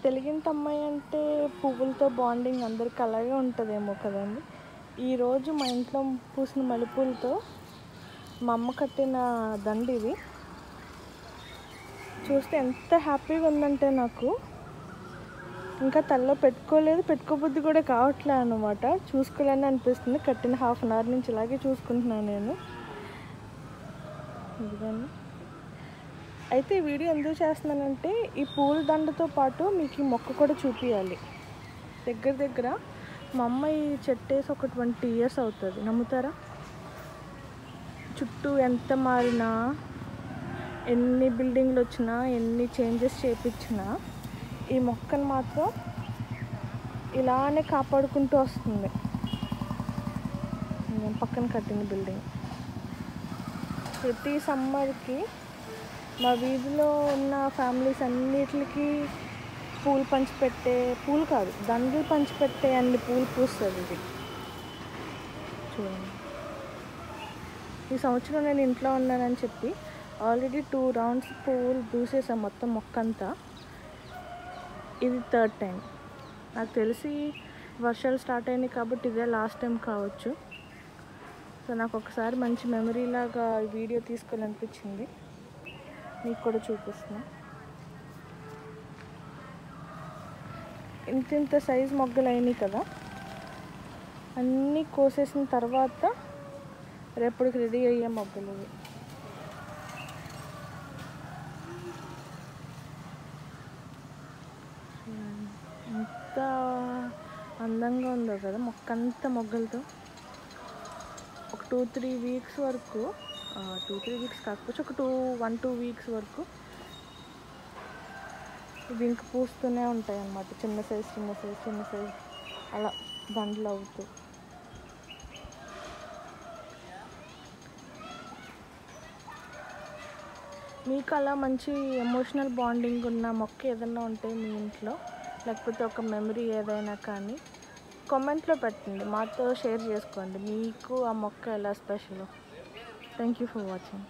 తెలుగింటి అమ్మాయి అంటే పువ్వులతో బాండింగ్ అందరికి అలాగే ఉంటుందేమో కదండి. ఈరోజు మా ఇంట్లో పూసిన మల్లెపూలతో మా అమ్మ కట్టిన దండ ఇది. చూస్తే ఎంత హ్యాపీగా ఉందంటే నాకు ఇంకా తలలో పెట్టుకోలేదు, పెట్టుకోబుద్ధి కూడా కావట్లే అన్నమాట. చూసుకోలేని అనిపిస్తుంది. కట్టిన హాఫ్ అన్ అవర్ నుంచి ఇలాగే చూసుకుంటున్నాను నేను. ఇదిగోండి. అయితే ఈ వీడియో ఎందుకు చేస్తున్నానంటే ఈ పూల దండతో పాటు మీకు ఈ మొక్క కూడా చూపించాలి. దగ్గర మా అమ్మ ఈ చెట్టు వేసి ఒక 20 years అవుతుంది. నమ్ముతారా? చుట్టూ ఎంత మారినా, ఎన్ని బిల్డింగ్లు వచ్చినా, ఎన్ని చేంజెస్ చేయించినా ఈ మొక్కను మాత్రం ఇలానే కాపాడుకుంటూ వస్తుంది. పక్కన కట్టిన బిల్డింగ్ ప్రతి సమ్మర్కి మా వీధిలో ఉన్న ఫ్యామిలీస్ అన్నిటికి పూలు పంచిపెట్టే, పూలు కాదు దండలు పంచిపెట్టే అన్ని పూలు పూస్తుంది ఇది. చూడండి, ఈ సంవత్సరం నేను ఇంట్లో ఉన్నానని చెప్పి ఆల్రెడీ 2 rounds పువ్వులు పూసేసాం మొత్తం మొక్క అంతా. ఇది 3rd time. నాకు తెలిసి వర్షాలు స్టార్ట్ అయినాయి కాబట్టి ఇదే లాస్ట్ టైం కావచ్చు. సో నాకు ఒకసారి మంచి మెమరీ లాగా ఈ వీడియో తీసుకోవాలనిపించింది. మీకు కూడా చూపిస్తున్నా. ఇంత సైజ్ మొగ్గలు అయినాయి కదా, అన్నీ కోసేసిన తర్వాత రేపటికి రెడీ అయ్యే మొగ్గలు ఇవి. ఎంత అందంగా ఉందో కదా మొక్క అంతా మొగ్గలతో. ఒక 2-3 weeks వరకు, 2-3 weeks కాకపోతే ఒక 1-2 weeks వరకు ఇవి ఇంక పూస్తూనే ఉంటాయి అన్నమాట. చిన్న సైజ్ అలా దండలు అవుతూ. మీకు అలా మంచి ఎమోషనల్ బాండింగ్ ఉన్న మొక్క ఏదైనా ఉంటే మీ ఇంట్లో, లేకపోతే ఒక మెమరీ ఏదైనా కానీ కామెంట్లో పెట్టండి, మాతో షేర్ చేసుకోండి. మీకు ఆ మొక్క ఎలా special. Thank you for watching.